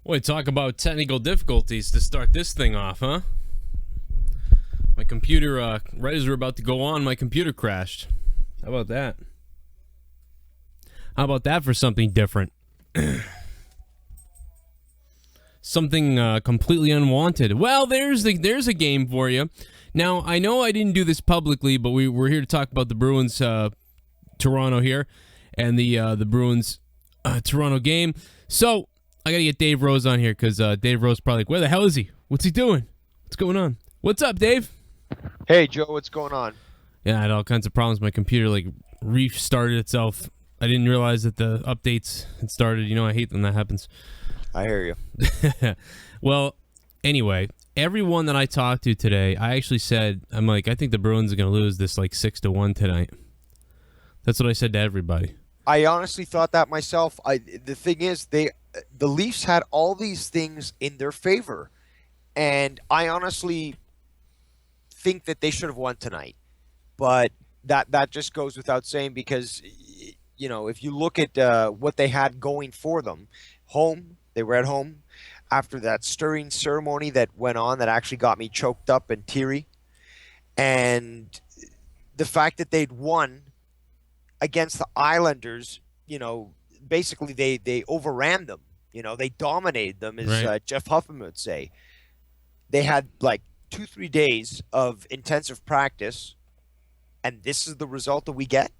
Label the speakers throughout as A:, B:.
A: Boy, talk about technical difficulties to start this thing off, huh? My computer, right as we were about to go on, my computer crashed. How about that? How about that for something different? Something completely unwanted. Well, there's a game for you. Now, I know I didn't do this publicly, but we're here to talk about the Bruins, Toronto here, and the Bruins, Toronto game. So I gotta get Dave Rose on here because Dave Rose probably like, where the hell is he? What's he doing? What's going on? What's up, Dave?
B: Hey, Joe, what's going on?
A: Yeah, I had all kinds of problems. My computer restarted itself. I didn't realize that the updates had started. You know, I hate when that happens.
B: I hear you.
A: Well, anyway, everyone that I talked to today, I actually said, I'm like, I think the Bruins are going to lose this 6-1 tonight. That's what I said to everybody.
B: I honestly thought that myself. The thing is, the Leafs had all these things in their favor, and I honestly think that they should have won tonight. But that just goes without saying because, you know, if you look at what they had going for them, they were at home after that stirring ceremony that went on that actually got me choked up and teary. And the fact that they'd won against the Islanders, you know, basically they overran them. You know, they dominated them, as
A: Right.
B: Jeff Huffman would say. They had like 2-3 days of intensive practice, and this is the result that we get.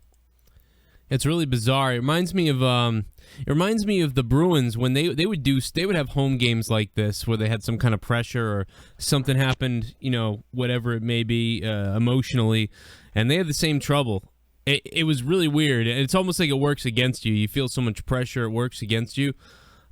A: It's really bizarre. It reminds me of the Bruins when they would have home games like this where they had some kind of pressure or something happened, you know, whatever it may be, emotionally, and they had the same trouble. It was really weird. It's almost like it works against you. You feel so much pressure, it works against you.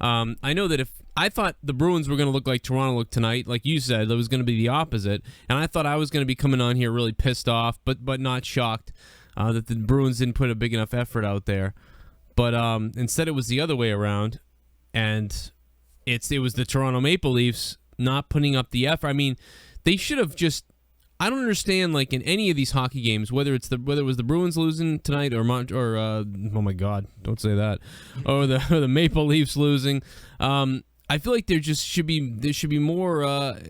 A: I know that if I thought the Bruins were going to look like Toronto looked tonight, like you said, it was going to be the opposite, and I thought I was going to be coming on here really pissed off, but not shocked. That the Bruins didn't put a big enough effort out there. But instead it was the other way around, and it was the Toronto Maple Leafs not putting up the effort. I mean, they should have just – I don't understand, like, in any of these hockey games, whether it was the Bruins losing tonight or oh my God, don't say that, or the Maple Leafs losing. I feel like there should be more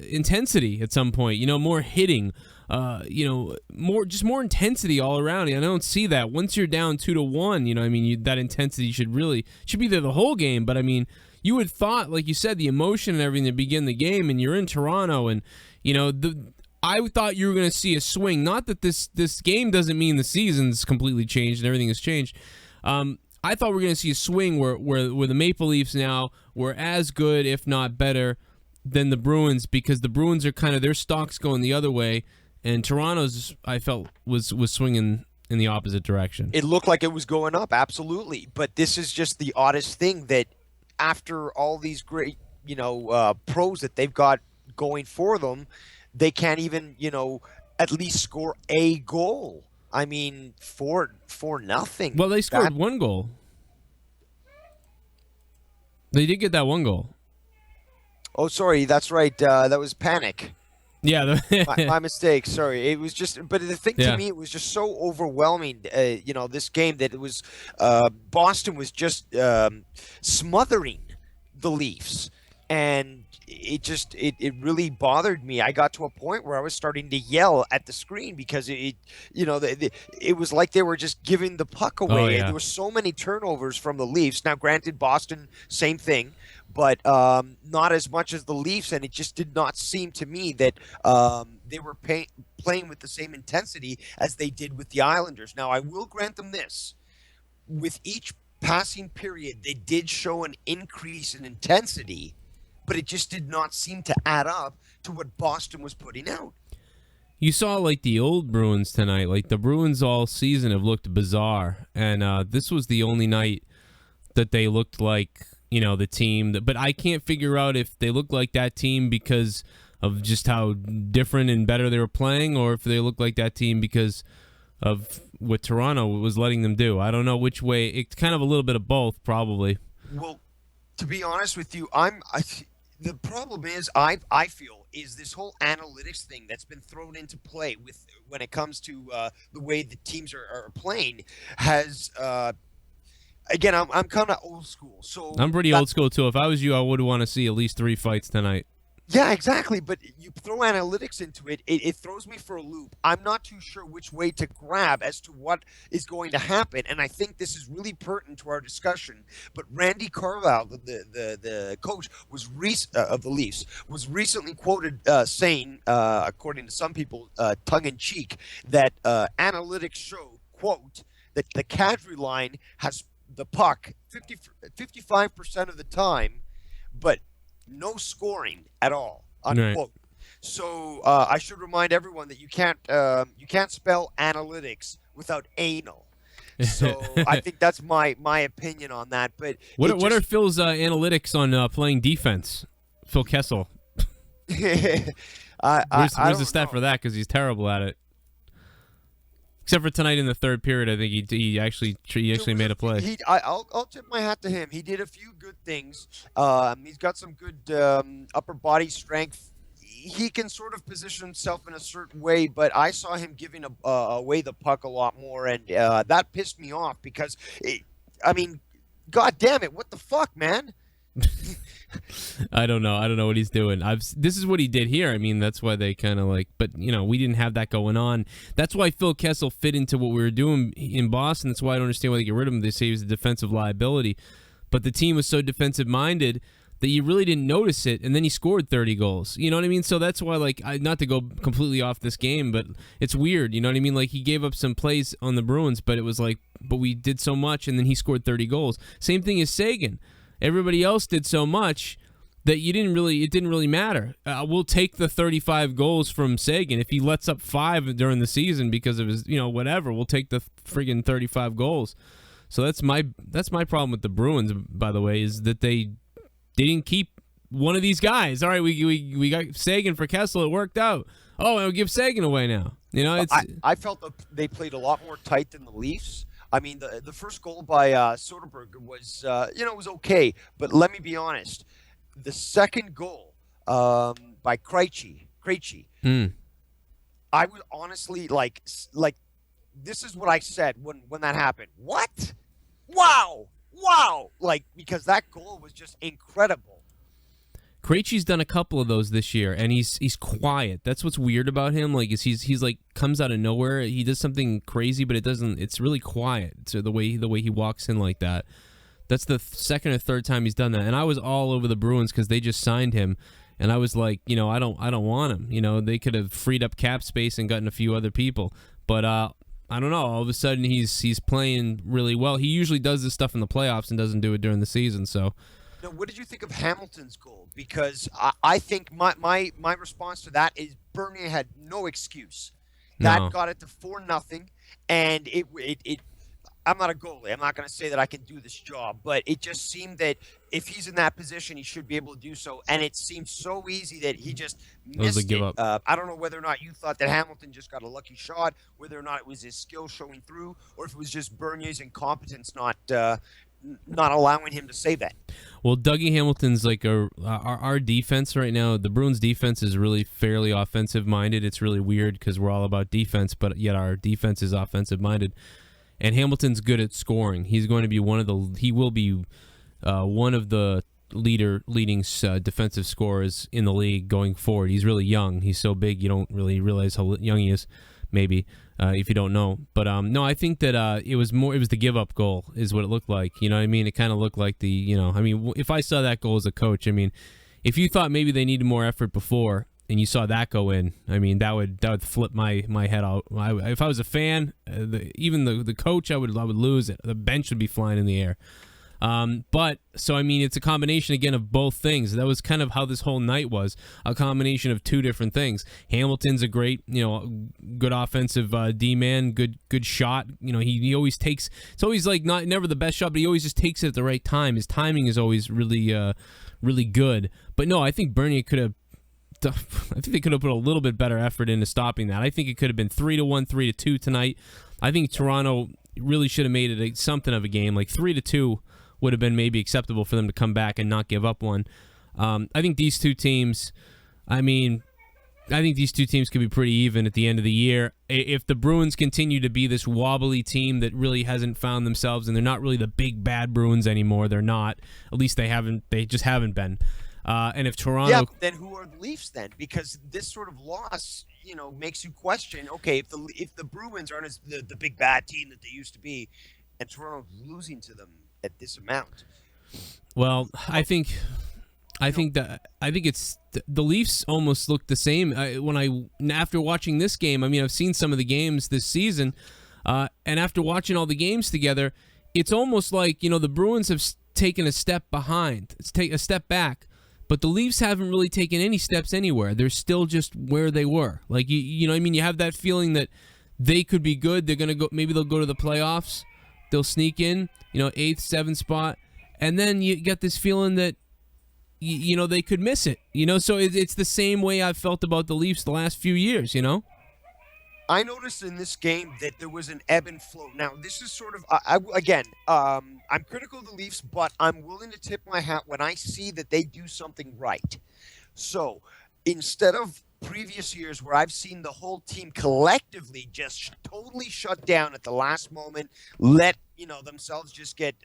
A: intensity at some point, you know, more hitting. More intensity all around. I don't see that. Once you're down 2-1, you know, I mean, that intensity should be there the whole game. But I mean, you would thought, like you said, the emotion and everything to begin the game, and you're in Toronto, and you know, I thought you were going to see a swing. Not that this game doesn't mean the season's completely changed and everything has changed. I thought we were going to see a swing where the Maple Leafs now were as good, if not better, than the Bruins, because the Bruins are kind of their stock's going the other way. And Toronto's, I felt, was swinging in the opposite direction.
B: It looked like it was going up, absolutely. But this is just the oddest thing that after all these great, you know, pros that they've got going for them, they can't even, you know, at least score a goal. I mean, for nothing.
A: Well, they scored one goal. They did get that one goal.
B: Oh, sorry, that's right. That was panic.
A: Yeah,
B: my mistake. Sorry, it was just. But the thing to me, it was just so overwhelming. You know, this game that it was. Boston was just smothering the Leafs, and it really bothered me. I got to a point where I was starting to yell at the screen because it was like they were just giving the puck away.
A: Oh, yeah.
B: And there were so many turnovers from the Leafs. Now, granted, Boston, same thing. But not as much as the Leafs, and it just did not seem to me that they were playing with the same intensity as they did with the Islanders. Now, I will grant them this. With each passing period, they did show an increase in intensity, but it just did not seem to add up to what Boston was putting out.
A: You saw, like, the old Bruins tonight. Like, the Bruins all season have looked bizarre, and this was the only night that they looked like, you know, the team. But I can't figure out if they look like that team because of just how different and better they were playing, or if they look like that team because of what Toronto was letting them do. I don't know which way. It's kind of a little bit of both, probably.
B: Well, to be honest with you, the problem is I feel is this whole analytics thing that's been thrown into play with when it comes to the way the teams are playing has again, I'm kind of old school, so
A: I'm pretty
B: that
A: old school too. If I was you, I would want to see at least 3 fights tonight.
B: yeah, exactly. But you throw analytics into it, it throws me for a loop. I'm not too sure which way to grab as to what is going to happen, and I think this is really pertinent to our discussion. But Randy Carlisle, the coach, of the Leafs, was recently quoted saying, according to some people, tongue in cheek, that analytics show, quote, that the Kadri line has the puck 55% of the time, but no scoring at all,
A: Right.
B: unquote. So I should remind everyone that you can't spell analytics without anal. So I think that's my opinion on that. But it
A: What are
B: just
A: Phil's analytics on playing defense? Phil Kessel.
B: I
A: Where's the
B: don't
A: stat
B: know.
A: for that? Because he's terrible at it. Except for tonight in the third period, I think he
B: There
A: actually
B: was
A: made a play.
B: I'll tip my hat to him. He did a few good things. He's got some good upper body strength. He can sort of position himself in a certain way, but I saw him giving away the puck a lot more, and that pissed me off because, I mean, God damn it, what the fuck, man?
A: I don't know. I don't know what he's doing. This is what he did here. I mean, that's why they kind of like. But we didn't have that going on. That's why Phil Kessel fit into what we were doing in Boston. That's why I don't understand why they get rid of him. They say he was a defensive liability, but the team was so defensive minded that you really didn't notice it, and then he scored 30 goals. You know what I mean? So that's why, like, not to go completely off this game, but it's weird. You know what I mean? Like, he gave up some plays on the Bruins, but it was like, but we did so much, and then he scored 30 goals. Same thing as Sagan. Everybody else did so much that it didn't really matter. We'll take the 35 goals from Sagan if he lets up 5 during the season because of his, whatever. We'll take the friggin' 35 goals. So that's my problem with the Bruins, by the way, is that they didn't keep one of these guys. All right, we got Sagan for Kessel. It worked out. Oh, and we'll give Sagan away now. It's
B: I felt that they played a lot more tight than the Leafs. I mean, the first goal by Soderberg was it was okay, but let me be honest. The second goal by Krejci,
A: hmm.
B: I was honestly like this is what I said when that happened. What? Wow! Like because that goal was just incredible.
A: Krejci's done a couple of those this year, and he's quiet. That's what's weird about him. Like, he's like comes out of nowhere. He does something crazy, but it doesn't. It's really quiet. So the way he walks in like that. That's the second or third time he's done that. And I was all over the Bruins because they just signed him, and I was like, I don't want him. They could have freed up cap space and gotten a few other people, but I don't know. All of a sudden, he's playing really well. He usually does this stuff in the playoffs and doesn't do it during the season. So.
B: Now, what did you think of Hamilton's goal? Because I think my response to that is Bernier had no excuse. That
A: No.
B: got it to 4-0, and it I'm not a goalie. I'm not going to say that I can do this job, but it just seemed that if he's in that position, he should be able to do so. And it seemed so easy that he just
A: It was a
B: missed
A: give
B: it.
A: up.
B: I don't know whether or not you thought that Hamilton just got a lucky shot, whether or not it was his skill showing through, or if it was just Bernier's incompetence not allowing him to save that.
A: Well, Dougie Hamilton's like our defense right now. The Bruins' defense is really fairly offensive minded. It's really weird because we're all about defense, but yet our defense is offensive minded. And Hamilton's good at scoring. He's going to be one of the leading defensive scorers in the league going forward. He's really young. He's so big you don't really realize how young he is. Maybe if you don't know, but no, I think that it was the give up goal is what it looked like. You know what I mean? It kind of looked like if I saw that goal as a coach, I mean, if you thought maybe they needed more effort before and you saw that go in, I mean, that would flip my head out. If I was a fan, even the coach, I would lose it. The bench would be flying in the air. But so I mean, it's a combination again of both things. That was kind of how this whole night was, a combination of two different things. Hamilton's a great, good offensive D-man, good shot. He always takes. It's always like never the best shot, but he always just takes it at the right time. His timing is always really good. But no, I think Bernier could have. I think they could have put a little bit better effort into stopping that. I think it could have been 3-1, 3-2 tonight. I think Toronto really should have made it something of a game, like 3-2 would have been maybe acceptable for them to come back and not give up one. I think these two teams, I mean, I think these two teams could be pretty even at the end of the year. If the Bruins continue to be this wobbly team that really hasn't found themselves, and they're not really the big bad Bruins anymore, they're not. At least they haven't. They just haven't been. And if Toronto,
B: Yeah, but then who are the Leafs then? Because this sort of loss, makes you question. Okay, if the Bruins aren't as the big bad team that they used to be, and Toronto's losing to them at this amount.
A: well, I think it's the Leafs almost look the same. After watching this game, I mean, I've seen some of the games this season, and after watching all the games together, it's almost like the Bruins have taken a step behind. Take a step back. But the Leafs haven't really taken any steps anywhere. They're still just where they were. Like you know what I mean? You have that feeling that they could be good. They're gonna go. Maybe they'll go to the playoffs. They'll sneak in. 8th, 7th spot, and then you get this feeling that they could miss it. So it's the same way I've felt about the Leafs the last few years.
B: I noticed in this game that there was an ebb and flow. Now, this is sort of, I'm critical of the Leafs, but I'm willing to tip my hat when I see that they do something right. So, instead of previous years where I've seen the whole team collectively just totally shut down at the last moment, let, themselves just get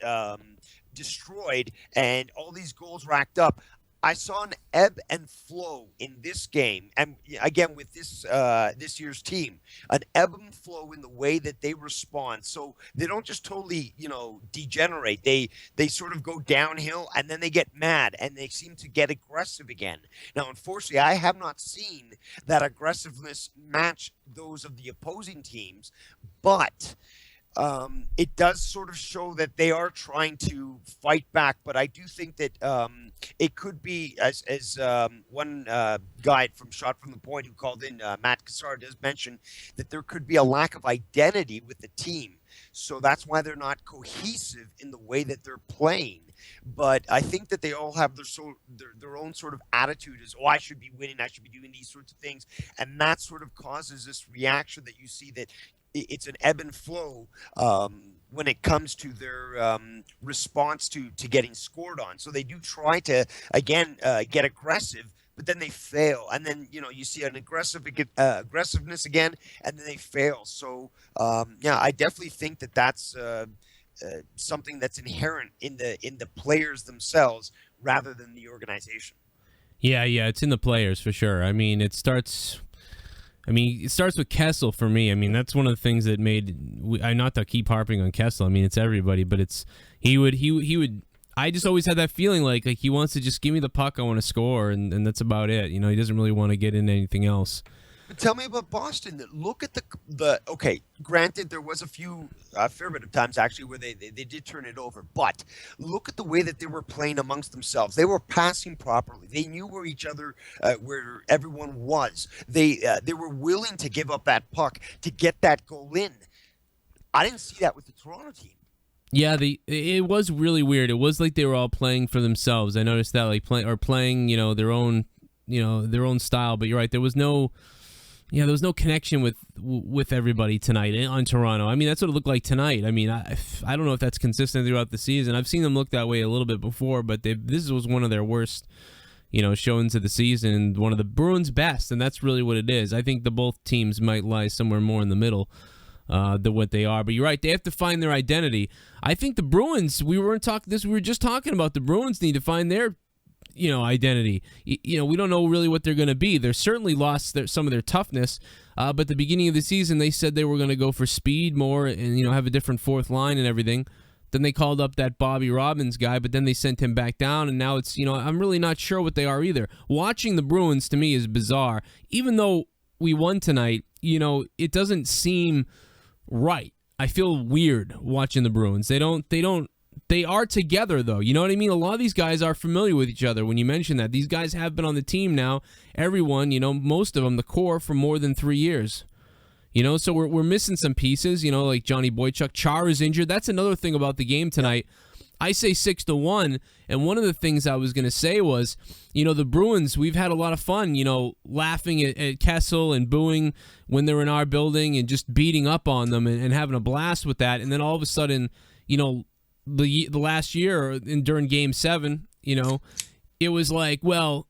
B: destroyed and all these goals racked up, I saw an ebb and flow in this game, and again with this year's team, an ebb and flow in the way that they respond. So they don't just totally, degenerate. They sort of go downhill, and then they get mad, and they seem to get aggressive again. Now, unfortunately, I have not seen that aggressiveness match those of the opposing teams, but it does sort of show that they are trying to fight back, but I do think that it could be, as one guy from Shot from the Point who called in, Matt Cassar, does mention that there could be a lack of identity with the team. So that's why they're not cohesive in the way that they're playing. But I think that they all have their own sort of attitude is, I should be winning, I should be doing these sorts of things. And that sort of causes this reaction that you see that it's an ebb and flow when it comes to their response to getting scored on. So they do try to, again, get aggressive, but then they fail. And then, you see an aggressiveness again, and then they fail. So, I definitely think that that's something that's inherent in the players themselves rather than the organization.
A: Yeah, it's in the players for sure. I mean, it starts with Kessel for me. I mean, that's one of the things that made not to keep harping on Kessel. I mean, it's everybody, but he would. I just always had that feeling like he wants to just give me the puck, I want to score, and that's about it. He doesn't really want to get into anything else.
B: But tell me about Boston. Look at the okay. Granted, there was a fair bit of times actually where they did turn it over. But look at the way that they were playing amongst themselves. They were passing properly. They knew where everyone was. They were willing to give up that puck to get that goal in. I didn't see that with the Toronto team.
A: Yeah, it was really weird. It was like they were all playing for themselves. I noticed that, like playing, their own style. But you're right. There was no connection with everybody tonight on Toronto. I mean, that's what it looked like tonight. I mean, I don't know if that's consistent throughout the season. I've seen them look that way a little bit before, but this was one of their worst, showings of the season, and one of the Bruins' best, and that's really what it is. I think both teams might lie somewhere more in the middle than what they are. But you're right; they have to find their identity. I think the Bruins. We were just talking about the Bruins need to find their identity. We don't know really what they're going to be. They're certainly lost some of their toughness, but at the beginning of the season, they said they were going to go for speed more and, have a different fourth line and everything. Then they called up that Bobby Robbins guy, but then they sent him back down, and now it's, I'm really not sure what they are either. Watching the Bruins, to me, is bizarre. Even though we won tonight, it doesn't seem right. I feel weird watching the Bruins. They are together, though. You know what I mean? A lot of these guys are familiar with each other when you mention that. These guys have been on the team now. Everyone, most of them, the core, for more than 3 years. So we're missing some pieces, like Johnny Boychuk. Char is injured. That's another thing about the game tonight. I say 6-1, and one of the things I was going to say was, the Bruins, we've had a lot of fun, laughing at Kessel and booing when they're in our building and just beating up on them and having a blast with that. And then all of a sudden, the last year during Game 7, it was like, well,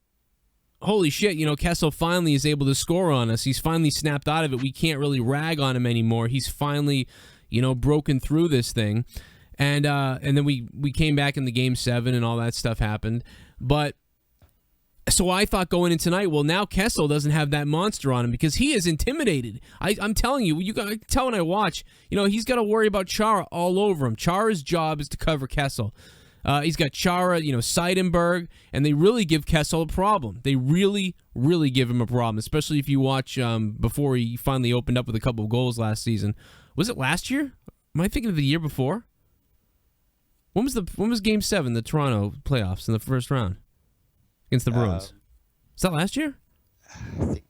A: holy shit, Kessel finally is able to score on us. He's finally snapped out of it. We can't really rag on him anymore. He's finally, broken through this thing. And then we came back in the Game 7 and all that stuff happened. But so I thought going in tonight, well, now Kessel doesn't have that monster on him because he is intimidated. I'm telling you, I can tell when I watch, he's got to worry about Chara all over him. Chara's job is to cover Kessel. He's got Chara, Seidenberg, and they really give Kessel a problem. They really, really give him a problem, especially if you watch before he finally opened up with a couple of goals last season. Was it last year? Am I thinking of the year before? When was Game 7, the Toronto playoffs in the first round against the Bruins? Was that last year?
B: I think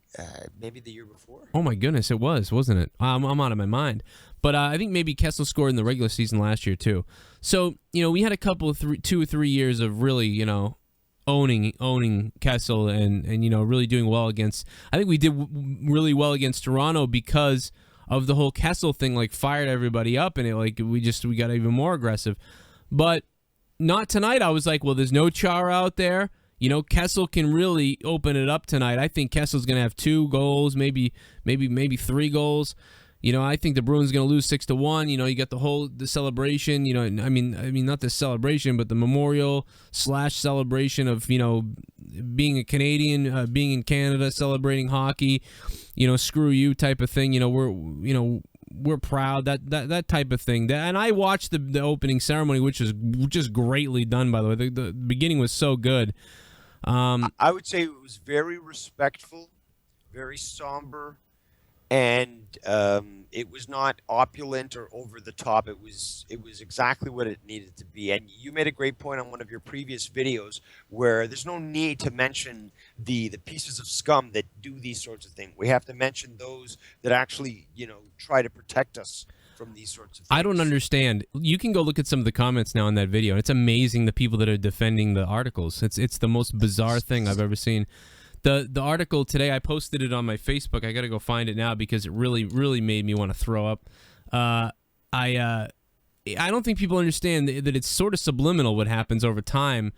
B: maybe the year before.
A: Oh my goodness, it was, wasn't it? I'm out of my mind. But I think maybe Kessel scored in the regular season last year too. So we had a couple of 2 or 3 years of really owning Kessel and really doing well against. I think we did really well against Toronto because of the whole Kessel thing. Like fired everybody up and we got even more aggressive. But not tonight. I was like, well, there's no Chara out there. Kessel can really open it up tonight. I think Kessel's going to have 2 goals, maybe 3 goals. I think the Bruins are going to lose 6-1. You got the celebration. I mean, not the celebration, but the memorial / celebration of being a Canadian, being in Canada, celebrating hockey. Screw you type of thing. We're proud, that type of thing. And I watched the opening ceremony, which was just greatly done, by the way. The beginning was so good.
B: I would say it was very respectful, very somber, and it was not opulent or over the top. It was exactly what it needed to be. And you made a great point on one of your previous videos where there's no need to mention the pieces of scum that do these sorts of things. We have to mention those that actually try to protect us from these sorts of things.
A: I don't understand. You can go look at some of the comments now in that video. It's amazing the people that are defending the articles. It's the most bizarre thing I've ever seen. The article today, I posted it on my Facebook. I got to go find it now because it really, really made me want to throw up. I don't think people understand that it's sort of subliminal what happens over time.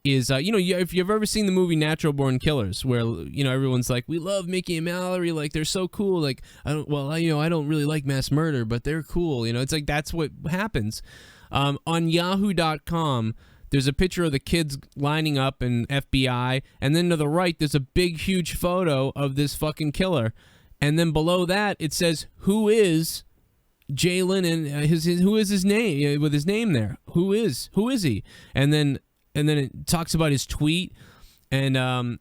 A: Is if you've ever seen the movie Natural Born Killers, where everyone's like, we love Mickey and Mallory, like they're so cool. Like I don't really like mass murder, but they're cool. It's like that's what happens. On Yahoo.com, there's a picture of the kids lining up in FBI, and then to the right, there's a big, huge photo of this fucking killer, and then below that, it says, "Who is Jalen and who is his name with his name there? Who is he?" And then it talks about his tweet and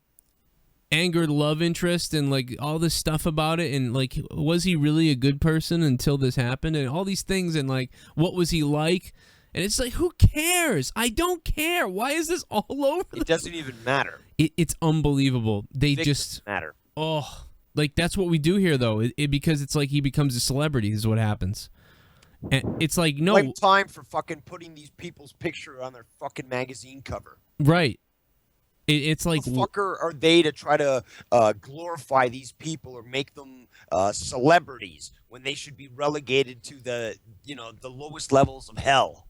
A: angered love interest and like all this stuff about it, and like was he really a good person until this happened, and all these things, and like what was he like? And it's like, who cares? I don't care. Why is this all over?
B: It doesn't even matter.
A: It's unbelievable. They just
B: matter.
A: Oh, like that's what we do here, though. Because it's like he becomes a celebrity. Is what happens. And it's like no
B: time for fucking putting these people's picture on their fucking magazine cover.
A: Right. It's like
B: who the fucker are they to try to glorify these people or make them celebrities when they should be relegated to the lowest levels of hell.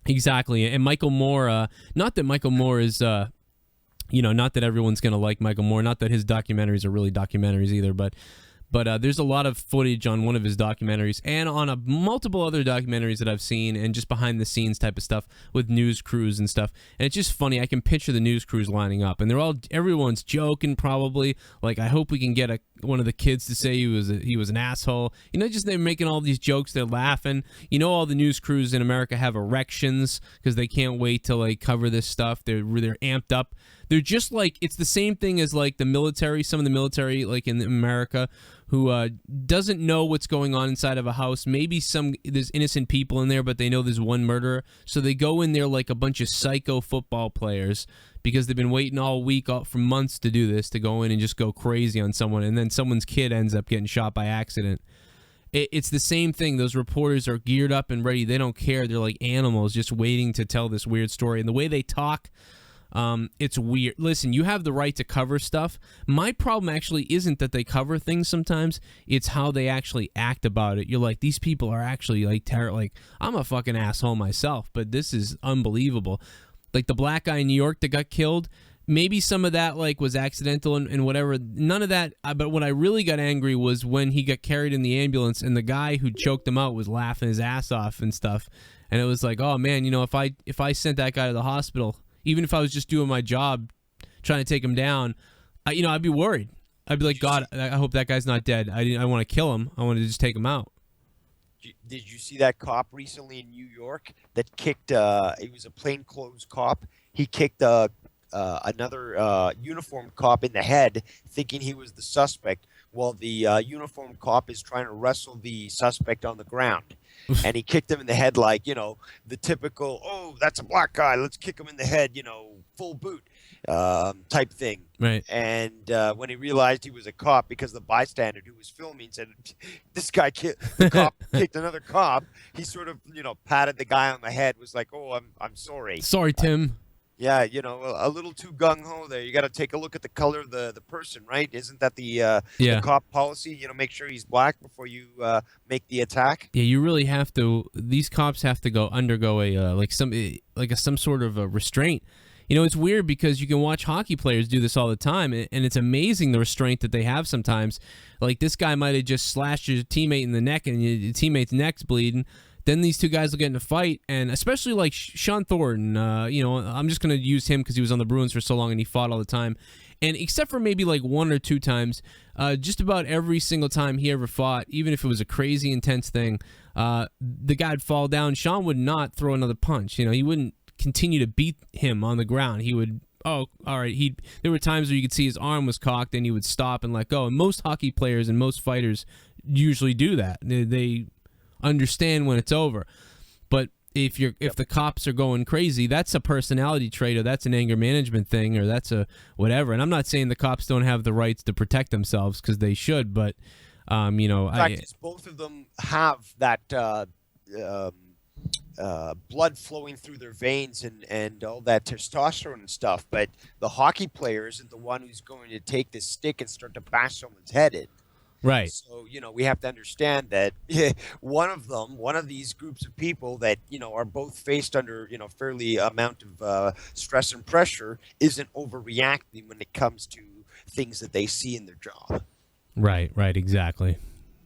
A: Exactly. And Michael Moore, not that Michael Moore is, not that everyone's going to like Michael Moore, not that his documentaries are really documentaries either, but there's a lot of footage on one of his documentaries and on multiple other documentaries that I've seen and just behind the scenes type of stuff with news crews and stuff. And it's just funny. I can picture the news crews lining up and everyone's joking probably. Like, I hope we can get one of the kids to say he was an asshole. Just they're making all these jokes. They're laughing. All the news crews in America have erections because they can't wait to like cover this stuff. They're amped up. They're just like, it's the same thing as like the military, some of the military like in America who doesn't know what's going on inside of a house. Maybe there's innocent people in there, but they know there's one murderer. So they go in there like a bunch of psycho football players because they've been waiting all week for months to do this, to go in and just go crazy on someone. And then someone's kid ends up getting shot by accident. It's the same thing. Those reporters are geared up and ready. They don't care. They're like animals just waiting to tell this weird story. And the way they talk, it's weird. Listen, you have the right to cover stuff. My problem actually isn't that they cover things sometimes. It's how they actually act about it. You're like, these people are actually like terrible. Like, I'm a fucking asshole myself, but this is unbelievable. Like the black guy in New York that got killed, maybe some of that like was accidental and whatever. None of that. But what I really got angry was when he got carried in the ambulance and the guy who choked him out was laughing his ass off and stuff. And it was like, oh man, if I sent that guy to the hospital, even if I was just doing my job, trying to take him down, I'd be worried. I'd be like, God, I hope that guy's not dead. I want to kill him. I want to just take him out.
B: Did you see that cop recently in New York that kicked? He was a plainclothes cop. He kicked another uniformed cop in the head, thinking he was the suspect, while the uniformed cop is trying to wrestle the suspect on the ground. And he kicked him in the head like, the typical, oh, that's a black guy, let's kick him in the head, full boot type thing.
A: Right.
B: And when he realized he was a cop, because the bystander who was filming said, this guy the cop kicked another cop, he sort of, patted the guy on the head, was like, oh, I'm sorry.
A: Sorry, Tim.
B: Yeah, a little too gung-ho there. You got to take a look at the color of the person, right? Isn't that the cop policy? Make sure he's black before you make the attack.
A: Yeah, you really have to. These cops have to undergo some sort of a restraint. It's weird because you can watch hockey players do this all the time, and it's amazing the restraint that they have sometimes. Like this guy might have just slashed your teammate in the neck, and your teammate's neck's bleeding. Then these two guys will get in a fight, and especially like Sean Thornton, I'm just going to use him because he was on the Bruins for so long and he fought all the time. And except for maybe like one or two times, just about every single time he ever fought, even if it was a crazy intense thing, the guy would fall down. Sean would not throw another punch. He wouldn't continue to beat him on the ground. He would, all right. There were times where you could see his arm was cocked and he would stop and let go. And most hockey players and most fighters usually do that. They understand when it's over. But if the cops are going crazy, that's a personality trait, or that's an anger management thing, or that's a whatever. And I'm not saying the cops don't have the rights to protect themselves, because they should, but
B: in fact, both of them have that blood flowing through their veins and all that testosterone and stuff, but the hockey player isn't the one who's going to take this stick and start to bash someone's head in.
A: Right.
B: So, we have to understand that one of these groups of people that, are both faced under, fairly amount of stress and pressure, isn't overreacting when it comes to things that they see in their job.
A: Right, exactly.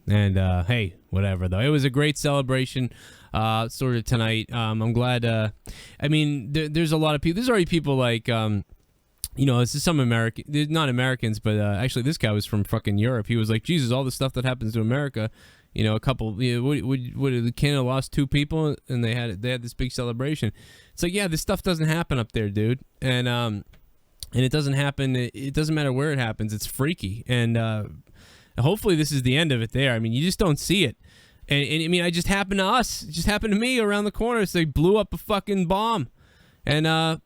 A: And, hey, whatever, though. It was a great celebration sort of tonight. I'm glad. There's a lot of people. There's already people like... this is some American, not Americans, but actually this guy was from fucking Europe. He was like, Jesus, all the stuff that happens to America, a couple, Canada lost 2 people and they had this big celebration. It's like, yeah, this stuff doesn't happen up there, dude. And it doesn't happen. It doesn't matter where it happens. It's freaky. And hopefully this is the end of it there. You just don't see it. And it just happened to us. It just happened to me around the corner. So they blew up a fucking bomb. And,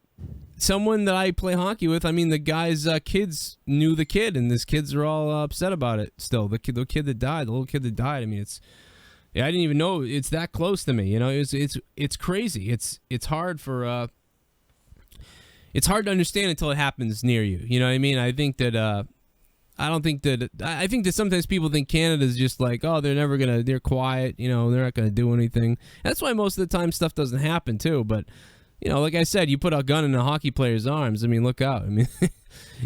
A: someone that I play hockey with, the guy's kids knew the kid, and his kids are all upset about it still. The kid that died, the little kid that died. I didn't even know it's that close to me. It's crazy. It's hard for it's hard to understand until it happens near you. You know what I mean? I think that I think that sometimes people think Canada's just like, oh, they're quiet. They're not gonna do anything. That's why most of the time stuff doesn't happen too. But like I said, you put a gun in a hockey player's arms. Look out. You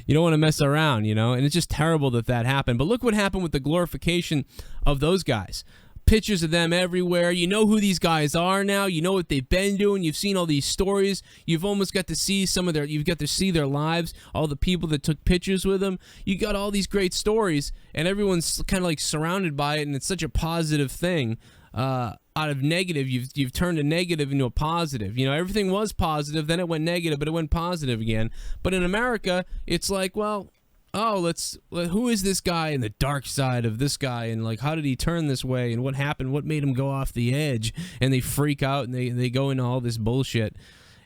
A: don't want to mess around, and it's just terrible that happened. But look what happened with the glorification of those guys. Pictures of them everywhere. You know who these guys are now. You know what they've been doing. You've seen all these stories. You've almost got to see you've got to see their lives, all the people that took pictures with them. You got all these great stories, and everyone's kind of like surrounded by it, and it's such a positive thing. Out of negative, you've turned a negative into a positive. Everything was positive, then it went negative, but it went positive again. But in America, it's like, well, who is this guy in the dark side of this guy, and like, how did he turn this way, and what happened, what made him go off the edge, and they freak out and they go into all this bullshit.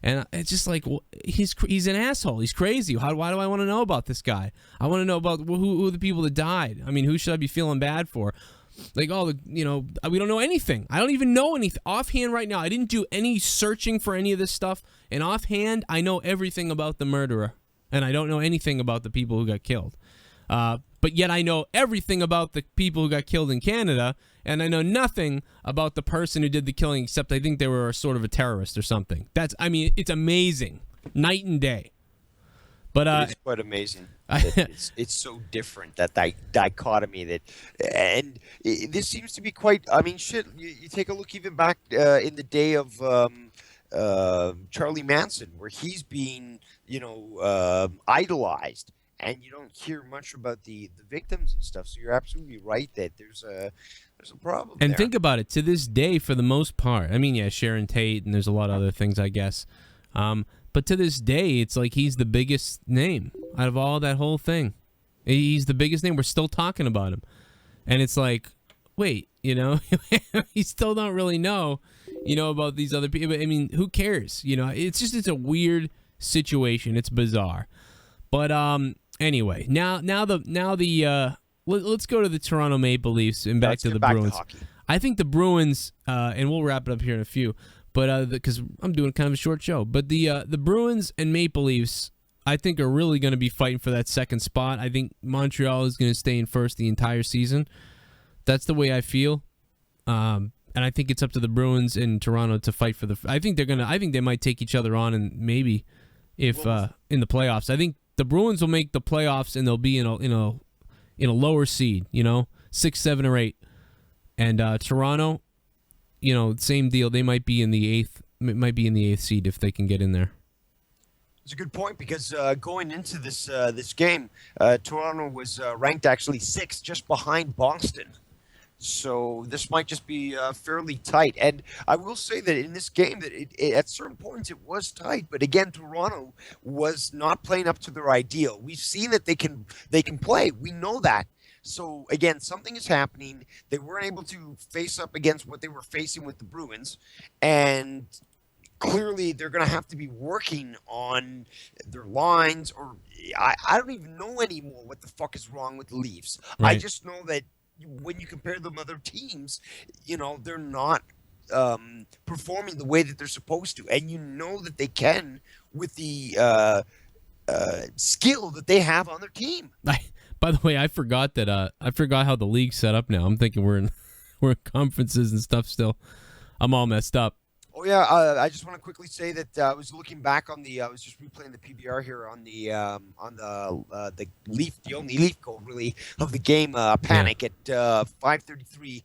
A: And it's just like, he's an asshole. He's crazy. Why do I want to know about this guy? I want to know about who the people that died. Who should I be feeling bad for? Like, we don't know anything. I don't even know anything. Offhand right now, I didn't do any searching for any of this stuff. And offhand, I know everything about the murderer. And I don't know anything about the people who got killed. But yet I know everything about the people who got killed in Canada. And I know nothing about the person who did the killing, except I think they were sort of a terrorist or something. It's amazing. Night and day. But
B: It is quite amazing that it's so different, that dichotomy, that, and this seems to be quite. I mean, shit. You take a look even back in the day of Charlie Manson, where he's being idolized, and you don't hear much about the victims and stuff. So you're absolutely right that there's a problem
A: And
B: there.
A: think about it, to this day, for the most part. I mean, yeah, Sharon Tate, and there's a lot of other things, I guess. But to this day, it's like he's the biggest name out of all that whole thing. He's the biggest name. We're still talking about him. And it's like, wait, you still don't really know, about these other people. I mean, who cares? It's a weird situation. It's bizarre. But anyway, let's go to the Toronto Maple Leafs and back to the Bruins. I think the Bruins, and we'll wrap it up here in a few, but because I'm doing kind of a short show. But the Bruins and Maple Leafs, I think, are really going to be fighting for that second spot. I think Montreal is going to stay in first the entire season. That's the way I feel. And I think it's up to the Bruins and Toronto to fight for the. I think they might take each other on, and maybe if in the playoffs. I think the Bruins will make the playoffs, and they'll be in a lower seed, 6, 7, or 8, and Toronto, same deal. They might be in the eighth. Might be in the 8th seed if they can get in there.
B: It's a good point, because going into this game, Toronto was ranked actually 6th, just behind Boston. So this might just be fairly tight. And I will say that in this game, that at certain points it was tight. But again, Toronto was not playing up to their ideal. We've seen that they can play. We know that. So again, something is happening. They weren't able to face up against what they were facing with the Bruins, and clearly they're going to have to be working on their lines. Or I don't even know anymore what the fuck is wrong with the Leafs.
A: Right.
B: I just know that when you compare them to other teams, they're not performing the way that they're supposed to, and that they can with the skill that they have on their team.
A: By the way, I forgot how the league's set up now. I'm thinking we're in conferences and stuff still. I'm all messed up.
B: Oh yeah, I just want to quickly say that I was looking back on I was just replaying the PBR here on the only Leaf goal really of the game, panic at 5:33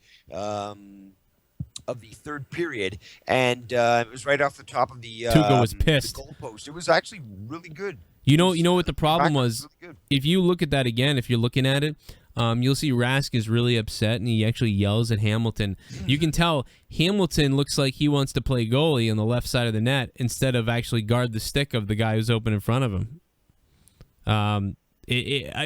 B: of the third period, and it was right off the top of the
A: Tuukka was pissed.
B: The goalpost. It was actually really good.
A: You know what the problem was?
B: Really,
A: if you look at that again, if you're looking at it, you'll see Rask is really upset, and he actually yells at Hamilton. You can tell Hamilton looks like he wants to play goalie on the left side of the net instead of actually guard the stick of the guy who's open in front of him.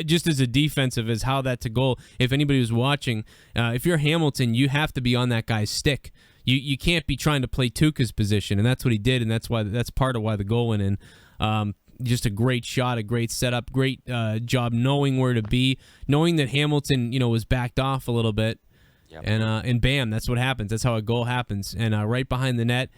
A: Just as a defensive, as how that's a goal. If anybody was watching, if you're Hamilton, you have to be on that guy's stick. You can't be trying to play Tuukka's position, and that's what he did, and that's part of why the goal went in. Just a great shot, a great setup, great job knowing where to be, knowing that Hamilton, was backed off a little bit, yep. And bam, that's what happens. That's how a goal happens, and right behind the net,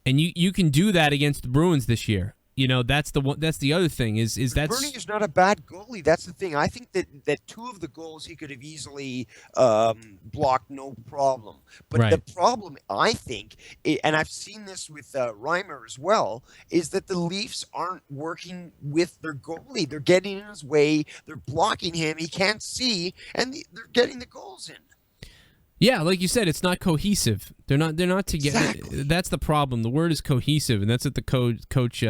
A: and you can do that against the Bruins this year. That's the one. That's the other thing is that
B: Bernie is not a bad goalie. That's the thing. I think that 2 of the goals he could have easily blocked, no problem. But
A: right.
B: The problem, I think, and I've seen this with Reimer as well, is that the Leafs aren't working with their goalie. They're getting in his way. They're blocking him. He can't see, and they're getting the goals in.
A: Yeah, like you said, it's not cohesive. They're not together.
B: Exactly.
A: That's the problem. The word is cohesive, and that's what the coach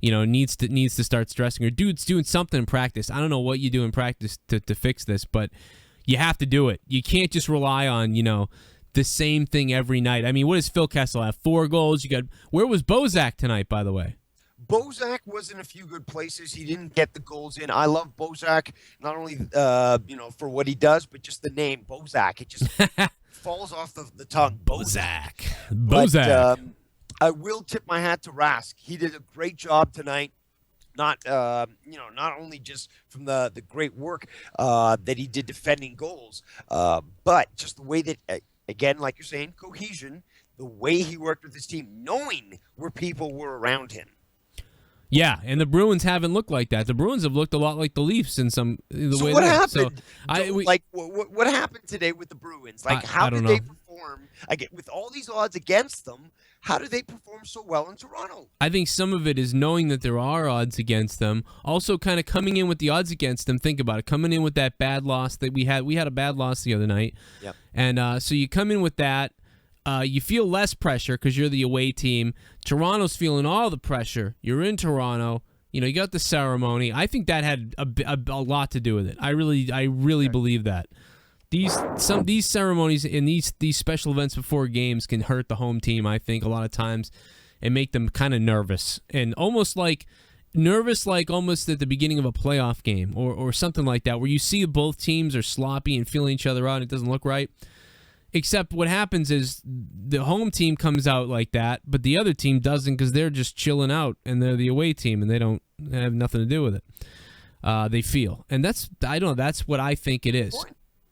A: needs to start stressing. Or dude's doing something in practice. I don't know what you do in practice to fix this, but you have to do it. You can't just rely on the same thing every night. I mean, what does Phil Kessel have? 4 goals. Where was Bozak tonight, by the way?
B: Bozak was in a few good places. He didn't get the goals in. I love Bozak, not only for what he does, but just the name Bozak. It just falls off the tongue.
A: Bozak.
B: But, I will tip my hat to Rask. He did a great job tonight. Not only just from the great work that he did defending goals, but just the way that, again, like you're saying, cohesion, the way he worked with his team, knowing where people were around him.
A: Yeah, and the Bruins haven't looked like that. The Bruins have looked a lot like the Leafs in the way.
B: What happened?
A: So,
B: what happened today with the Bruins? Like, how did they perform perform again with all these odds against them? How do they perform so well in Toronto?
A: I think some of it is knowing that there are odds against them. Also, kind of coming in with the odds against them. Think about it. Coming in with that bad loss that we had. We had a bad loss the other night.
B: Yep.
A: And so you come in with that. You feel less pressure because you're the away team. Toronto's feeling all the pressure. You're in Toronto. You got the ceremony. I think that had a lot to do with it. I really believe that. These ceremonies and these special events before games can hurt the home team, I think, a lot of times, and make them kind of nervous. And almost like almost at the beginning of a playoff game or something like that, where you see both teams are sloppy and feeling each other out and it doesn't look right. Except what happens is the home team comes out like that, but the other team doesn't because they're just chilling out and they're the away team and they have nothing to do with it. They feel. And that's what I think it is.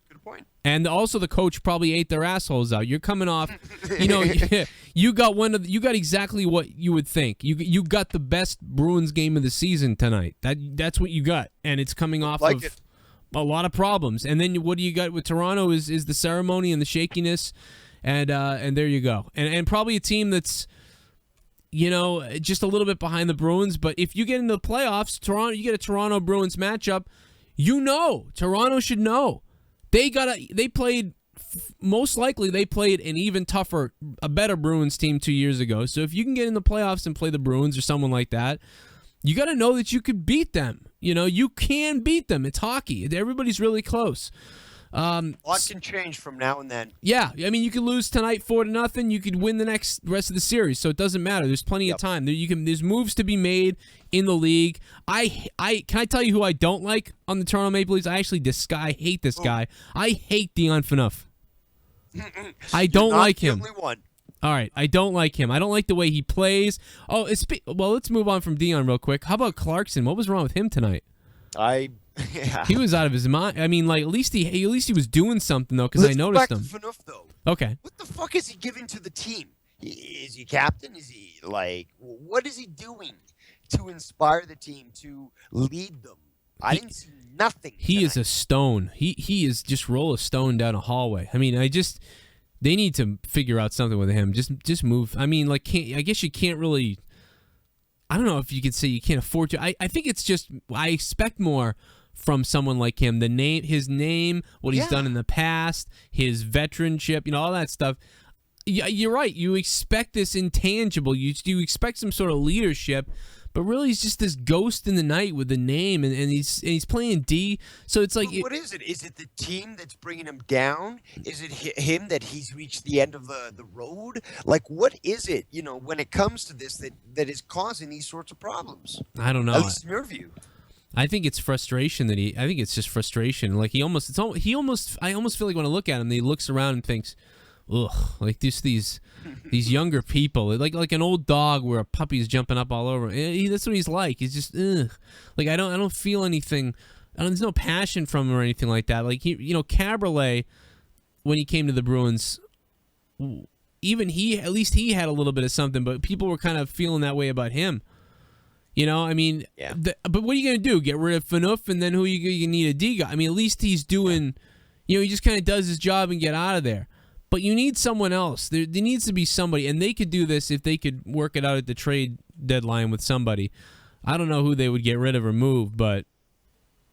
B: Good point.
A: And also the coach probably ate their assholes out. You're coming off, you got exactly what you would think. You got the best Bruins game of the season tonight. That's what you got. And it's coming off of a lot of problems. And then what do you got with Toronto is the ceremony and the shakiness, and there you go. And probably a team that's just a little bit behind the Bruins. But if you get into the playoffs, you get a Toronto Bruins matchup, Toronto should know. Most likely they played an even tougher, a better Bruins team 2 years ago. So if you can get in the playoffs and play the Bruins or someone like that, you got to know that you could beat them. You can beat them. It's hockey. Everybody's really close.
B: A lot can change from now and then.
A: Yeah, I mean, you could lose tonight 4-0. You could win the rest of the series, so it doesn't matter. There's plenty of time. There's moves to be made in the league. Can I tell you who I don't like on the Toronto Maple Leafs? I hate this guy. I hate Dion Phaneuf. I don't like him.
B: Only one.
A: All right, I don't like him. I don't like the way he plays. Oh, let's move on from Dion real quick. How about Clarkson? What was wrong with him tonight? He was out of his mind. I mean, like at least he was doing something though, because I noticed him.
B: Phaneuf, though.
A: Okay.
B: What the fuck is he giving to the team? Is he captain? Is he what is he doing to inspire the team, to lead them? I didn't see nothing.
A: He is a stone. He is just roll a stone down a hallway. I mean, they need to figure out something with him. Just move. I mean, I guess you can't really. I don't know if you could say you can't afford to. I think it's just I expect more from someone like him. His name, what he's done in the past, his veteranship, all that stuff. Yeah, you're right. You expect this intangible. You expect some sort of leadership, but really he's just this ghost in the night with the name, and he's playing D. So it's like,
B: what is it? Is it the team that's bringing him down? Is it him that he's reached the end of the road? What is it? When it comes to this, that is causing these sorts of problems.
A: I don't know.
B: At least in your view.
A: I think it's frustration I think it's just frustration. I almost feel like when I look at him, he looks around and thinks, ugh, like these younger people, like an old dog where a puppy's jumping up all over. That's what he's like. He's just, ugh. I don't feel anything. There's no passion from him or anything like that. Cabriolet, when he came to the Bruins, even at least he had a little bit of something, but people were kind of feeling that way about him. I mean, but what are you going to do? Get rid of Phaneuf, and then who you need a D guy? I mean, at least he's doing, he just kind of does his job and get out of there. But you need someone else. There needs to be somebody, and they could do this if they could work it out at the trade deadline with somebody. I don't know who they would get rid of or move, but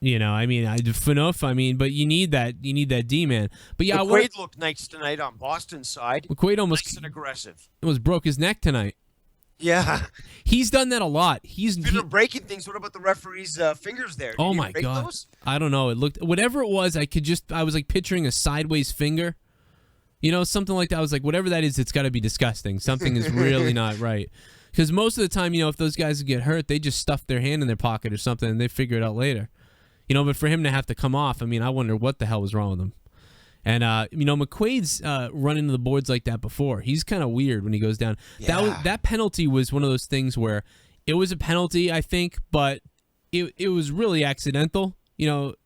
A: Phaneuf. But you need that D man. But yeah,
B: McQuaid looked nice tonight on Boston's side.
A: McQuaid almost
B: nice and aggressive.
A: Almost broke his neck tonight.
B: Yeah,
A: he's done that a lot. Speaking
B: of breaking things, what about the referee's fingers there?
A: Oh my God! Those? I don't know. It looked whatever it was. I was like picturing a sideways finger. Something like that. I was like, whatever that is, it's got to be disgusting. Something is really not right. Because most of the time, if those guys get hurt, they just stuff their hand in their pocket or something, and they figure it out later. But for him to have to come off, I wonder what the hell was wrong with him. And, McQuaid's run into the boards like that before. He's kind of weird when he goes down. Yeah. That penalty was one of those things where it was a penalty, I think, but it was really accidental. It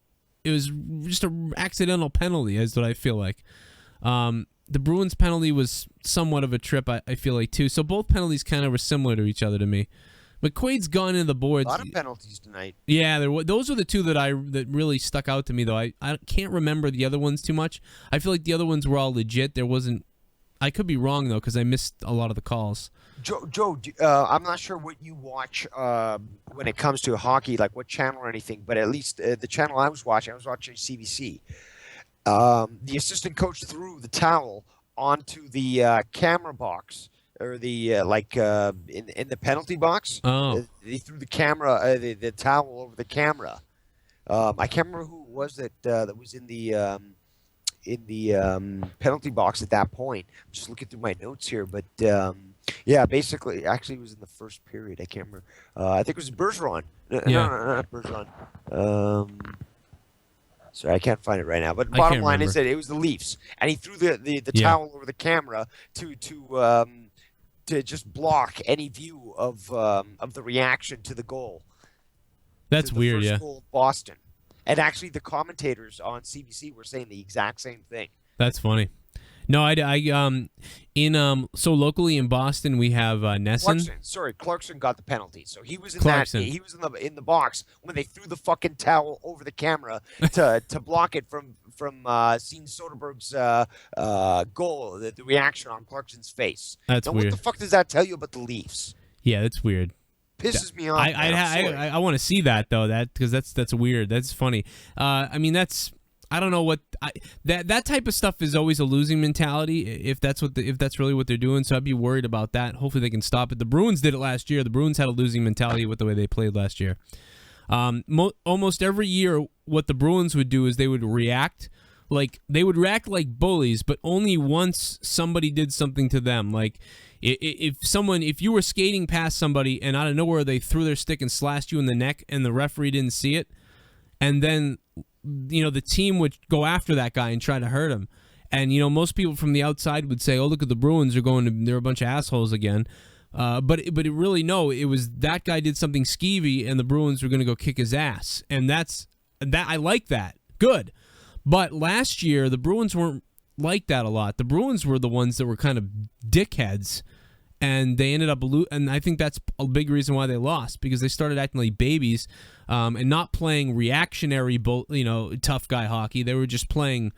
A: was just an accidental penalty, is what I feel like. The Bruins penalty was somewhat of a trip, I feel like, too. So both penalties kind of were similar to each other to me. McQuaid's gone into the boards.
B: A lot of penalties tonight.
A: Yeah, those were the two that really stuck out to me, though. I can't remember the other ones too much. I feel like the other ones were all legit. There wasn't I could be wrong though because I missed a lot of the calls.
B: Joe, I'm not sure what you watch when it comes to hockey, like what channel or anything, but at least the channel I was watching CBC. The assistant coach threw the towel onto the camera box or the in the penalty box.
A: Oh,
B: He threw the towel over the camera. I can't remember who it was that was in the penalty box at that point. I'm just looking through my notes here, but yeah, basically, actually, it was in the first period. I can't remember. I think it was Bergeron.
A: Yeah.
B: No, not Bergeron. Sorry, I can't find it right now. But
A: I
B: bottom
A: can't
B: line is
A: remember.
B: that it was the Leafs, and he threw the
A: Yeah.
B: towel over the camera to just block any view of the reaction to the goal.
A: That's
B: The
A: weird.
B: first
A: Yeah,
B: goal of Boston. And actually, the commentators on CBC were saying the exact same thing.
A: that's funny. No, so locally in Boston we have Nesson.
B: Clarkson got the penalty. So he was in
A: Clarkson.
B: He was in the box when they threw the fucking towel over the camera to block it from seeing Soderberg's goal, the reaction on Clarkson's face.
A: That's
B: now,
A: weird.
B: what the fuck does that tell you about the Leafs?
A: Yeah, that's weird.
B: Pisses me off.
A: I want to see that though. Because that's weird. That's funny. I mean, I don't know what that type of stuff is always a losing mentality if that's really what they're doing. So I'd be worried about that. Hopefully they can stop it. The Bruins did it last year. The Bruins had a losing mentality with the way they played last year. Almost every year, what the Bruins would do is they would react like bullies, but only once somebody did something to them. Like if you were skating past somebody and out of nowhere they threw their stick and slashed you in the neck and the referee didn't see it, and then the team would go after that guy and try to hurt him. And most people from the outside would say, "Oh, look at the Bruins! They're a bunch of assholes again." But it was that guy did something skeevy, and the Bruins were going to go kick his ass. And that I like that. Good. But last year the Bruins weren't like that a lot. The Bruins were the ones that were kind of dickheads, and they ended up and I think that's a big reason why they lost, because they started acting like babies and not playing reactionary tough guy hockey. They were just playing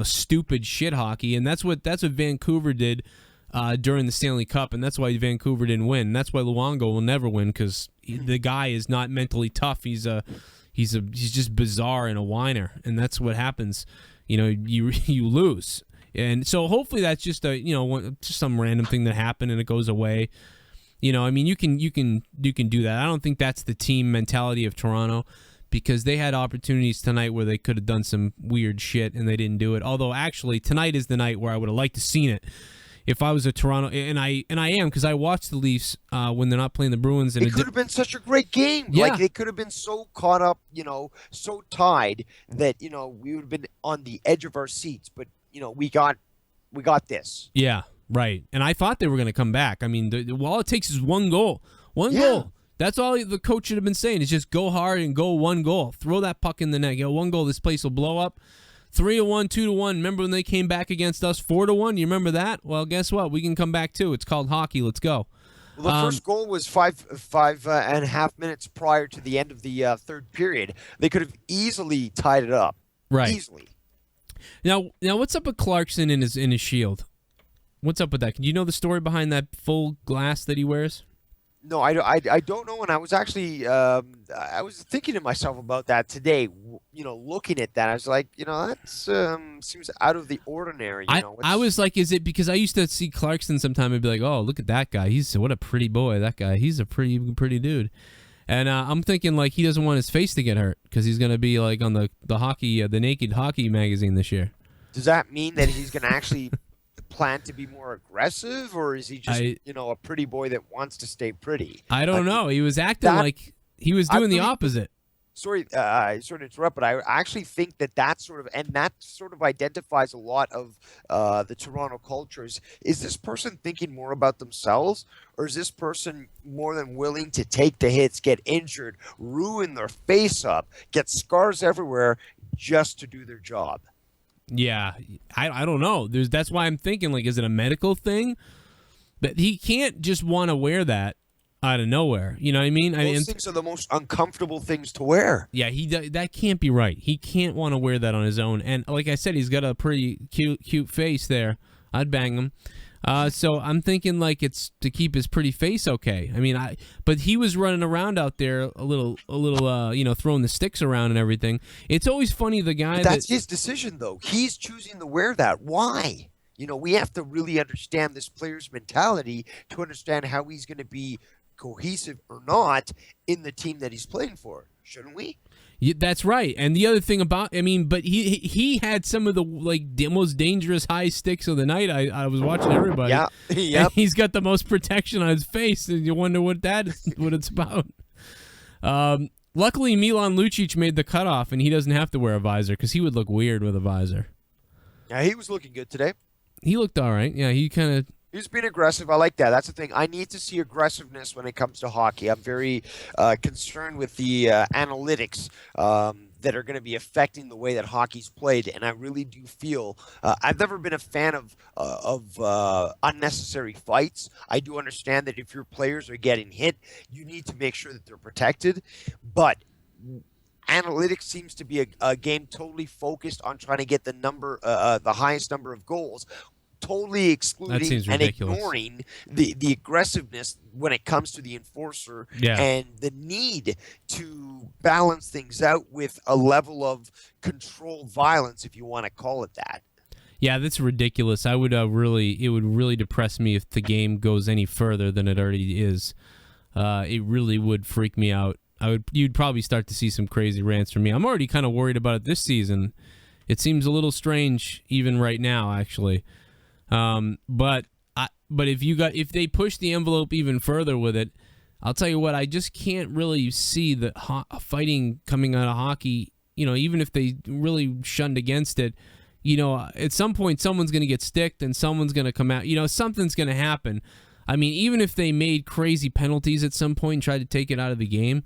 A: stupid shit hockey, and that's what Vancouver did during the Stanley Cup, and that's why Vancouver didn't win. And that's why Luongo will never win, because the guy is not mentally tough. He's just bizarre and a whiner, and that's what happens. You lose. And so hopefully that's just just some random thing that happened and it goes away. I mean, you can do that. I don't think that's the team mentality of Toronto, because they had opportunities tonight where they could have done some weird shit and they didn't do it. Although actually tonight is the night where I would have liked to seen it. If I was a Toronto, and I am, because I watched the Leafs when they're not playing the Bruins. And
B: it could have been such a great game.
A: Yeah.
B: Like, they could have been so caught up, so tied that, we would have been on the edge of our seats. But, we got this.
A: Yeah, right. And I thought they were going to come back. I mean, all it takes is one goal. One goal. That's all the coach should have been saying, is just go hard and go one goal. Throw that puck in the net. One goal, this place will blow up. 3-1, 2-1. Remember when they came back against us 4-1? You remember that? Well, guess what? We can come back too. It's called hockey. Let's go.
B: Well, the first goal was five and a half minutes prior to the end of the third period. They could have easily tied it up.
A: Right.
B: Easily.
A: Now, what's up with Clarkson in his shield? What's up with that? Do you know the story behind that full glass that he wears?
B: No, I don't know. And I was actually I was thinking to myself about that today. Looking at that, I was like, that seems out of the ordinary.
A: I was like, is it because I used to see Clarkson sometime and be like, oh, look at that guy. What a pretty boy. That guy. He's a pretty dude. And I'm thinking like he doesn't want his face to get hurt because he's gonna be like on the hockey, the Naked Hockey magazine this year.
B: Does that mean that he's gonna actually plan to be more aggressive, or is he just a pretty boy that wants to stay pretty?
A: I don't know. He was acting like he was doing the opposite.
B: Sorry to interrupt, but I actually think that sort of identifies a lot of the Toronto cultures. Is this person thinking more about themselves, or is this person more than willing to take the hits, get injured, ruin their face up, get scars everywhere just to do their job?
A: Yeah, I don't know. That's why I'm thinking, like, is it a medical thing? But he can't just want to wear that out of nowhere. You know what I mean?
B: Those things are the most uncomfortable things to wear.
A: Yeah, that can't be right. He can't want to wear that on his own. And like I said, he's got a pretty cute face there I'd bang him. So I'm thinking like it's to keep his pretty face okay. I mean, but he was running around out there a little, throwing the sticks around and everything. It's always funny the guy
B: That's his decision, though. He's choosing to wear that. Why? We have to really understand this player's mentality to understand how he's going to be cohesive or not in the team that he's playing for, shouldn't we?
A: Yeah, that's right. And the other thing but he had some of the most dangerous high sticks of the night. I was watching everybody.
B: Yeah, yep.
A: And he's got the most protection on his face, and you wonder what it's about. Luckily, Milan Lucic made the cutoff, and he doesn't have to wear a visor because he would look weird with a visor.
B: Yeah, he was looking good today.
A: He looked all right. Yeah,
B: He's being aggressive. I like that. That's the thing. I need to see aggressiveness when it comes to hockey. I'm very concerned with the analytics that are going to be affecting the way that hockey's played, and I really do feel I've never been a fan of unnecessary fights. I do understand that if your players are getting hit, you need to make sure that they're protected, but analytics seems to be a game totally focused on trying to get the highest number of goals, totally excluding and ignoring the aggressiveness when it comes to the enforcer and the need to balance things out with a level of controlled violence, if you want to call it that.
A: Yeah, that's ridiculous. It would really depress me if the game goes any further than it already is. It really would freak me out. You'd probably start to see some crazy rants from me. I'm already kind of worried about it this season. It seems a little strange even right now, actually. But if they push the envelope even further with it, I'll tell you what, I just can't really see the fighting coming out of hockey. Even if they really shunned against it, at some point someone's going to get sticked and someone's going to come out. Something's going to happen. I mean, even if they made crazy penalties at some point and tried to take it out of the game,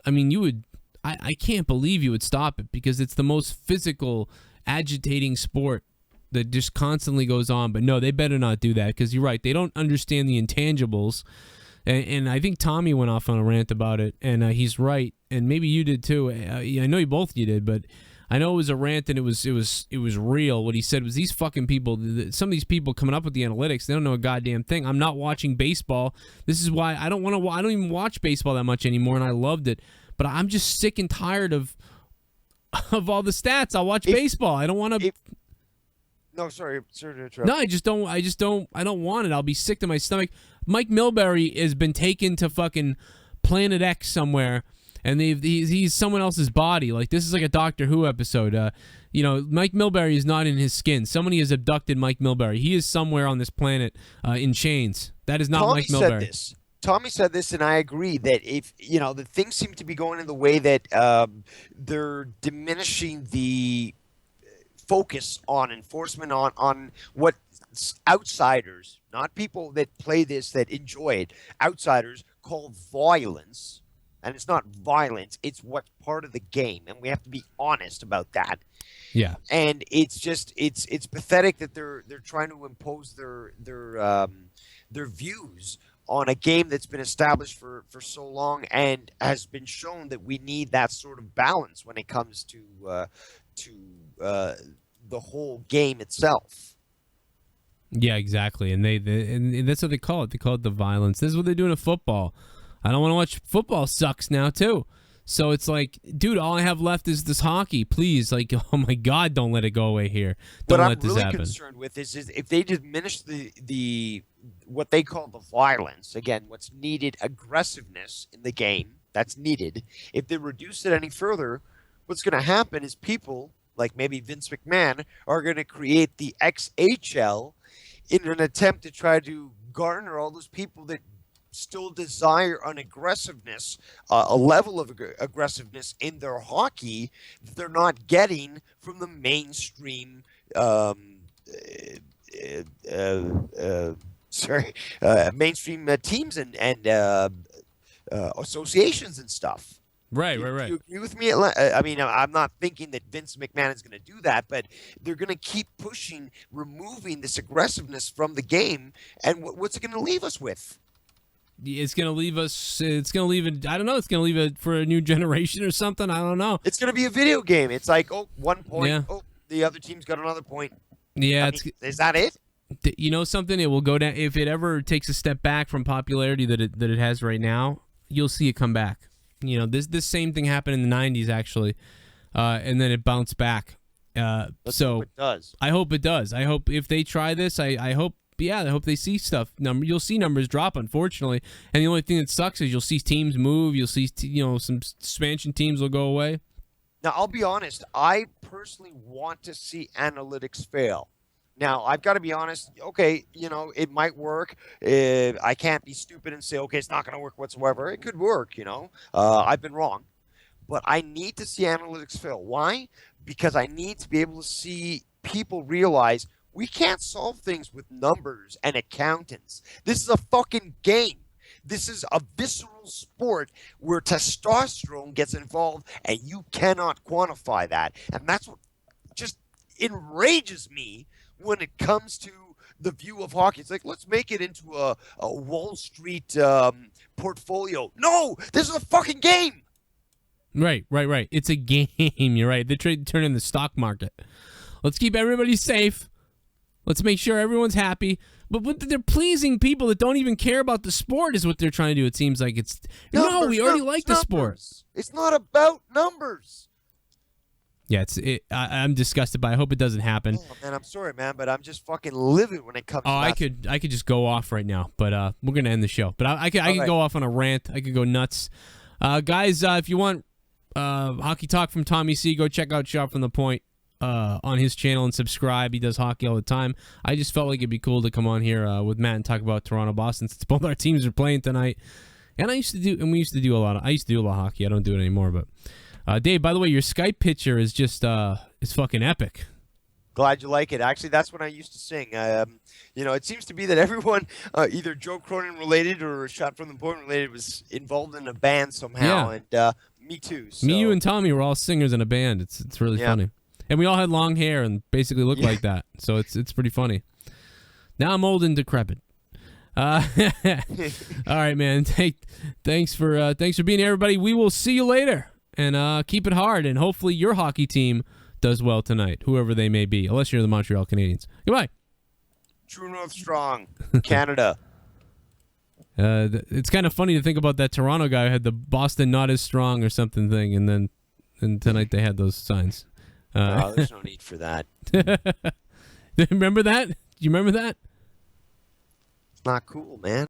A: I mean, I can't believe you would stop it because it's the most physical, agitating sport that just constantly goes on. But no, they better not do that because you're right. They don't understand the intangibles. And I think Tommy went off on a rant about it, and he's right. And maybe you did too. I know you did, but I know it was a rant and it was real. What he said was these fucking people, some of these people coming up with the analytics, they don't know a goddamn thing. I'm not watching baseball. This is why I don't even watch baseball that much anymore, and I loved it. But I'm just sick and tired of all the stats. I'll watch baseball. I don't want to.
B: No, sorry to interrupt.
A: No, I don't want it. I'll be sick to my stomach. Mike Milbury has been taken to fucking Planet X somewhere, and he's someone else's body. Like, this is like a Doctor Who episode. Mike Milbury is not in his skin. Somebody has abducted Mike Milbury. He is somewhere on this planet in chains. That is not Mike Milbury.
B: Tommy said this, and I agree that if the things seem to be going in the way that they're diminishing the focus on enforcement on what outsiders, not people that play this that enjoy it, outsiders call violence. And it's not violence, it's what's part of the game, and we have to be honest about that.
A: Yeah.
B: And it's just it's pathetic that they're trying to impose their views on a game that's been established for so long and has been shown that we need that sort of balance when it comes to the whole game itself.
A: Yeah, exactly. And and that's what they call it. They call it the violence. This is what they do in football. I don't want to watch football. Sucks now too. So it's like, dude, all I have left is this hockey. Please, like, oh my God, don't let it go away here. Don't let this happen.
B: What I'm really concerned with is if they diminish the what they call the violence, again, what's needed, aggressiveness in the game, that's needed. If they reduce it any further, what's going to happen is people like maybe Vince McMahon are going to create the XHL in an attempt to try to garner all those people that still desire an aggressiveness, a level of aggressiveness in their hockey that they're not getting from the mainstream mainstream teams and associations and stuff.
A: Right.
B: Do you agree with me? I mean, I'm not thinking that Vince McMahon is going to do that, but they're going to keep pushing, removing this aggressiveness from the game. And what's it going to leave us with?
A: It's going to leave us. It's going to leave it. I don't know. It's going to leave it for a new generation or something. I don't know.
B: It's going to be a video game. It's like, 1 point. Yeah. Oh, the other team's got another point.
A: Yeah.
B: Is that it?
A: You know something? It will go down if it ever takes a step back from popularity that it has right now. You'll see it come back. You know, this same thing happened in the '90s actually, and then it bounced back.
B: Let's
A: So
B: hope it does.
A: I hope it does. I hope if they try this, I hope. Yeah, I hope they see stuff. You'll see numbers drop, unfortunately. And the only thing that sucks is you'll see teams move. You'll see, some expansion teams will go away.
B: Now, I'll be honest. I personally want to see analytics fail. Now, I've got to be honest. Okay, it might work. I can't be stupid and say, okay, it's not going to work whatsoever. It could work, I've been wrong. But I need to see analytics fail. Why? Because I need to be able to see people realize we can't solve things with numbers and accountants. This is a fucking game. This is a visceral sport where testosterone gets involved and you cannot quantify that. And that's what just enrages me when it comes to the view of hockey. It's like, let's make it into a Wall Street portfolio. No, this is a fucking game.
A: Right. It's a game. You're right. They're trying to turn in the stock market. Let's keep everybody safe. Let's make sure everyone's happy. But they're pleasing people that don't even care about the sport is what they're trying to do. It seems like it's... No, we already like the sport.
B: It's not about numbers.
A: Yeah, I'm disgusted by it. I hope it doesn't happen.
B: Oh, man, I'm sorry, man, but I'm just fucking livid when it comes to that.
A: I could just go off right now, but we're going to end the show. But I could go off on a rant. I could go nuts. Guys, if you want hockey talk from Tommy C, go check out Shot from the Point on his channel and subscribe. He does hockey all the time. I just felt like it'd be cool to come on here with Matt and talk about Toronto Boston since both our teams are playing tonight. And we used to do a lot of hockey. I don't do it anymore, but Dave, by the way, your Skype picture is just it's fucking epic.
B: Glad you like it. Actually, that's when I used to sing. It seems to be that everyone, either Joe Cronin related or Shot from the Point related, was involved in a band somehow.
A: Yeah.
B: And me too. So.
A: Me, you, and Tommy were all singers in a band. It's really funny. And we all had long hair and basically looked like that. So it's pretty funny. Now I'm old and decrepit. All right, man. Thanks for being here, everybody. We will see you later. And keep it hard. And hopefully your hockey team does well tonight, whoever they may be, unless you're the Montreal Canadiens. Goodbye.
B: True North Strong, Canada.
A: It's kind of funny to think about that Toronto guy who had the Boston not as strong or something thing, and tonight they had those signs.
B: No, there's no need for that.
A: Remember that? Do you remember that?
B: It's not cool, man.